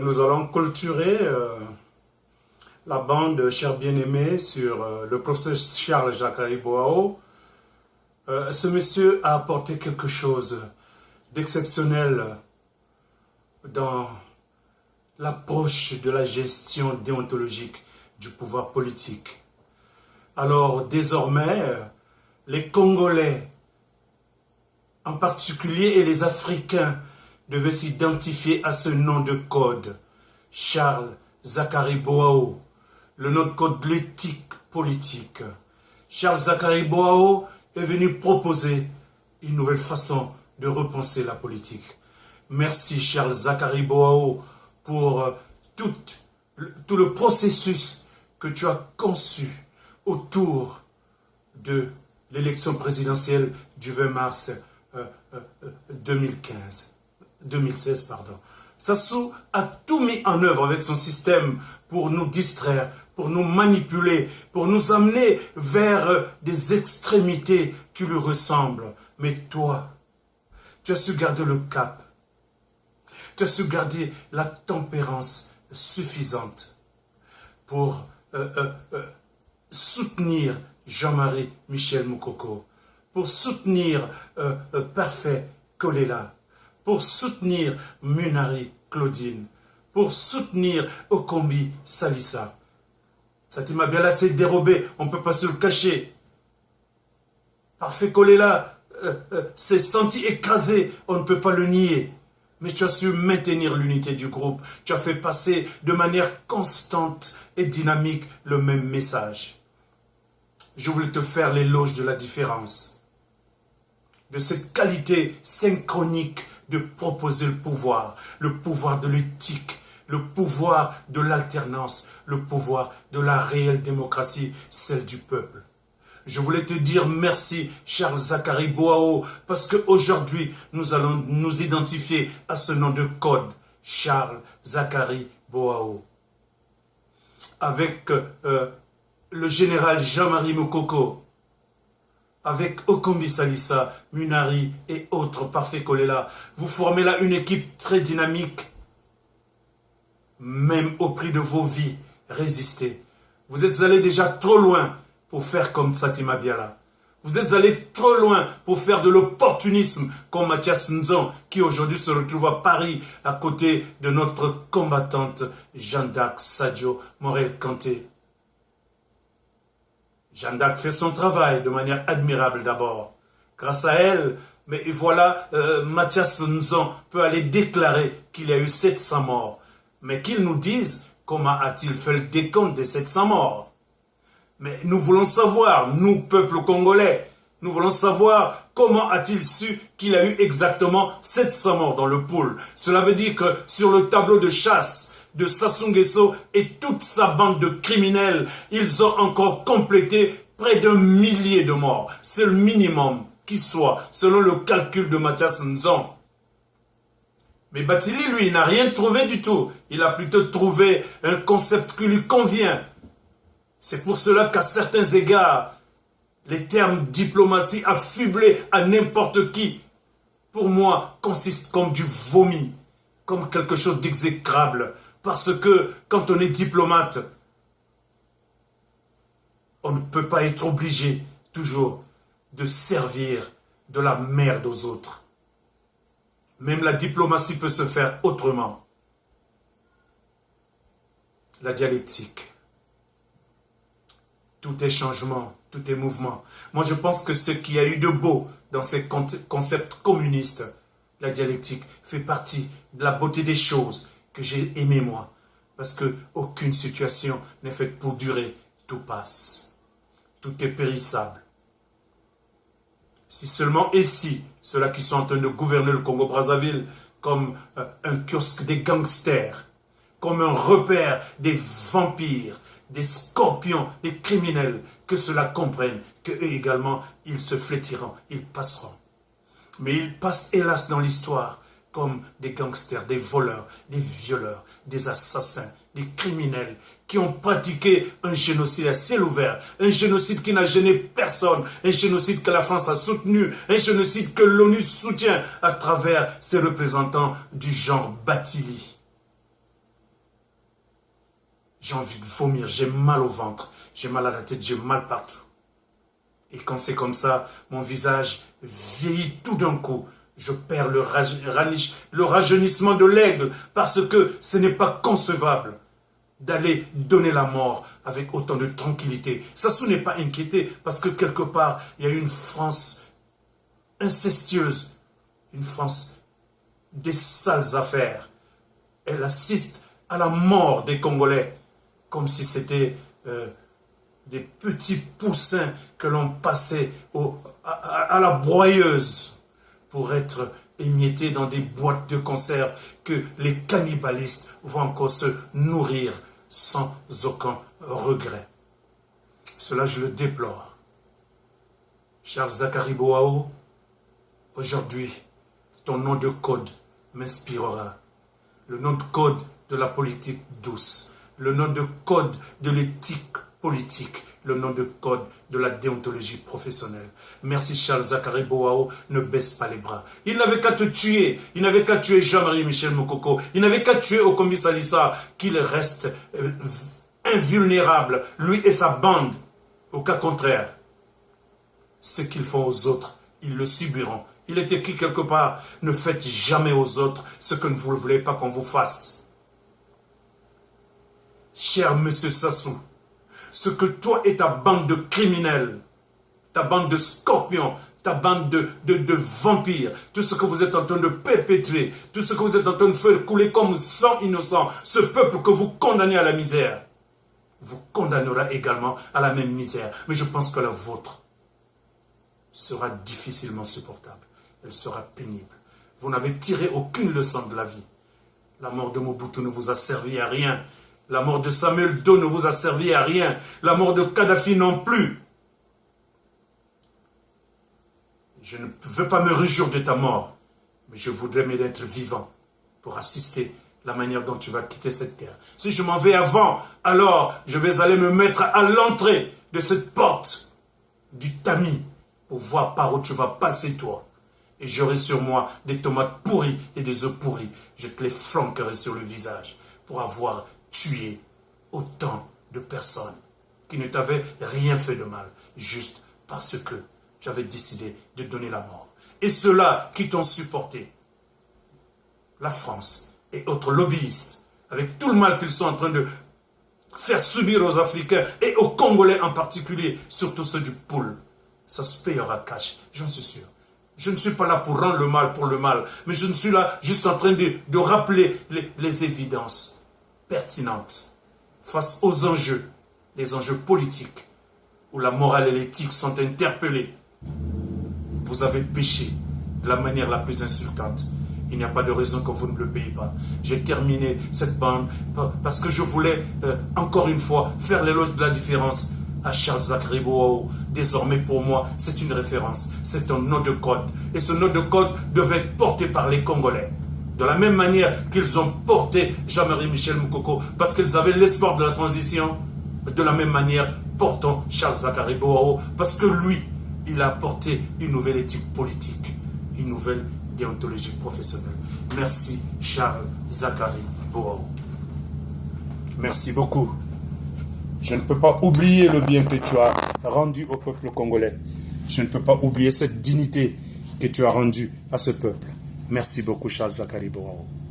Nous allons clôturer la bande, chers bien-aimés, sur le professeur Charles Zakari Boao. Ce monsieur a apporté quelque chose d'exceptionnel dans l'approche de la gestion déontologique du pouvoir politique. Alors désormais, les Congolais, en particulier, et les Africains, devaient s'identifier à ce nom de code, Charles Zakari Boao, le nom de code de l'éthique politique. Charles Zakari Boao est venu proposer une nouvelle façon de repenser la politique. Merci Charles Zakari Boao pour tout le processus que tu as conçu autour de l'élection présidentielle du 20 mars 2016. Sassou a tout mis en œuvre avec son système pour nous distraire, pour nous manipuler, pour nous amener vers des extrémités qui lui ressemblent. Mais toi, tu as su garder le cap. Tu as su garder la tempérance suffisante pour soutenir Jean-Marie Michel Moukoko, pour soutenir Parfait Kolela, pour soutenir Munari Claudine, pour soutenir Okombi Salissa. Satima Biala s'est dérobé, on ne peut pas se le cacher. Parfait Kolela s'est senti écrasé, on ne peut pas le nier. Mais tu as su maintenir l'unité du groupe. Tu as fait passer de manière constante et dynamique le même message. Je voulais te faire l'éloge de la différence, de cette qualité synchronique de proposer le pouvoir de l'éthique, le pouvoir de l'alternance, le pouvoir de la réelle démocratie, celle du peuple. Je voulais te dire merci, Charles Zakari Boao, parce qu'aujourd'hui, nous allons nous identifier à ce nom de code, Charles Zakari Boao. Avec le général Jean-Marie Moukoko, avec Okombi Salissa, Munari et autres, Parfait Kolela, vous formez là une équipe très dynamique, même au prix de vos vies, résistez. Vous êtes allés déjà trop loin pour faire comme Satima Biala. Vous êtes allés trop loin pour faire de l'opportunisme comme Mathias Nzon, qui aujourd'hui se retrouve à Paris à côté de notre combattante Jeanne d'Arc Sadio Morel Kanté. Jeanne d'Arc fait son travail de manière admirable d'abord. Grâce à elle, mais voilà, Mathias Nzon peut aller déclarer qu'il y a eu 700 morts. Mais qu'il nous dise comment a-t-il fait le décompte des 700 morts. Mais nous voulons savoir, nous, peuple congolais, nous voulons savoir comment a-t-il su qu'il a eu exactement 700 morts dans le pool. Cela veut dire que sur le tableau de chasse de Sassou Nguesso et toute sa bande de criminels, ils ont encore complété près d'1 millier de morts. C'est le minimum qui soit, selon le calcul de Mathias Nzon. Mais Batili, lui, il n'a rien trouvé du tout. Il a plutôt trouvé un concept qui lui convient. C'est pour cela qu'à certains égards, les termes diplomatie affublés à n'importe qui, pour moi, consistent comme du vomi, comme quelque chose d'exécrable. Parce que quand on est diplomate, on ne peut pas être obligé toujours de servir de la merde aux autres. Même la diplomatie peut se faire autrement. La dialectique. Tout est changement, tout est mouvement. Moi, je pense que ce qu'il y a eu de beau dans ces concepts communistes, la dialectique, fait partie de la beauté des choses que j'ai aimé moi. Parce qu'aucune situation n'est faite pour durer. Tout passe. Tout est périssable. Si seulement ici, ceux-là qui sont en train de gouverner le Congo-Brazzaville comme un kiosque des gangsters, comme un repère des vampires, des scorpions, des criminels, que cela comprenne qu'eux également, ils se flétiront, ils passeront. Mais ils passent hélas dans l'histoire comme des gangsters, des voleurs, des violeurs, des assassins, des criminels qui ont pratiqué un génocide à ciel ouvert, un génocide qui n'a gêné personne, un génocide que la France a soutenu, un génocide que l'ONU soutient à travers ses représentants du genre Batili. j'ai envie de vomir, j'ai mal au ventre, j'ai mal à la tête, j'ai mal partout. Et quand c'est comme ça, mon visage vieillit tout d'un coup. Je perds le rajeunissement de l'aigle parce que ce n'est pas concevable d'aller donner la mort avec autant de tranquillité. Sassou n'est pas inquiété parce que quelque part, il y a une France incestueuse, une France des sales affaires. Elle assiste à la mort des Congolais comme si c'était des petits poussins que l'on passait à la broyeuse pour être émiettés dans des boîtes de conserve que les cannibalistes vont encore se nourrir sans aucun regret. Cela, je le déplore. Charles Zakari Boao, aujourd'hui, ton nom de code m'inspirera. Le nom de code de la politique douce. Le nom de code de l'éthique politique. Le nom de code de la déontologie professionnelle. Merci Charles Zakari Boao, ne baisse pas les bras. Il n'avait qu'à te tuer. Il n'avait qu'à tuer Jean-Marie Michel Moukoko. Il n'avait qu'à tuer Okombi Salissa, qu'il reste invulnérable, lui et sa bande. Au cas contraire, ce qu'ils font aux autres, ils le subiront. Il est écrit quelque part, ne faites jamais aux autres ce que vous ne voulez pas qu'on vous fasse. Cher monsieur Sassou, ce que toi et ta bande de criminels, ta bande de scorpions, ta bande de vampires, tout ce que vous êtes en train de perpétrer, tout ce que vous êtes en train de faire couler comme sang innocent, ce peuple que vous condamnez à la misère, vous condamnera également à la même misère. Mais je pense que la vôtre sera difficilement supportable. Elle sera pénible. Vous n'avez tiré aucune leçon de la vie. La mort de Mobutu ne vous a servi à rien. La mort de Samuel Doe ne vous a servi à rien. La mort de Kadhafi non plus. Je ne veux pas me réjouir de ta mort, mais je voudrais m'être vivant pour assister la manière dont tu vas quitter cette terre. Si je m'en vais avant, alors je vais aller me mettre à l'entrée de cette porte du tamis pour voir par où tu vas passer toi. Et j'aurai sur moi des tomates pourries et des œufs pourris. Je te les flanquerai sur le visage pour avoir tué autant de personnes qui ne t'avaient rien fait de mal, juste parce que tu avais décidé de donner la mort. Et ceux-là qui t'ont supporté, la France et autres lobbyistes, avec tout le mal qu'ils sont en train de faire subir aux Africains et aux Congolais en particulier, surtout ceux du pool, ça se payera cash, j'en suis sûr. Je ne suis pas là pour rendre le mal pour le mal, mais je ne suis là juste en train de rappeler les évidences pertinentes face aux enjeux, les enjeux politiques, où la morale et l'éthique sont interpellées. Vous avez péché de la manière la plus insultante. Il n'y a pas de raison que vous ne le payez pas. J'ai terminé cette bande parce que je voulais, encore une fois, faire l'éloge de la différence à Charles Zakari Boao. Désormais, pour moi, c'est une référence. C'est un nom de code. Et ce nom de code devait être porté par les Congolais. De la même manière qu'ils ont porté Jean-Marie Michel Moukoko, parce qu'ils avaient l'espoir de la transition. De la même manière, portons Charles Zakari Boao, parce que lui, il a apporté une nouvelle éthique politique, une nouvelle déontologie professionnelle. Merci Charles Zakari Boao. Merci beaucoup. Je ne peux pas oublier le bien que tu as rendu au peuple congolais. Je ne peux pas oublier cette dignité que tu as rendue à ce peuple. Merci beaucoup Charles Zakari Boao.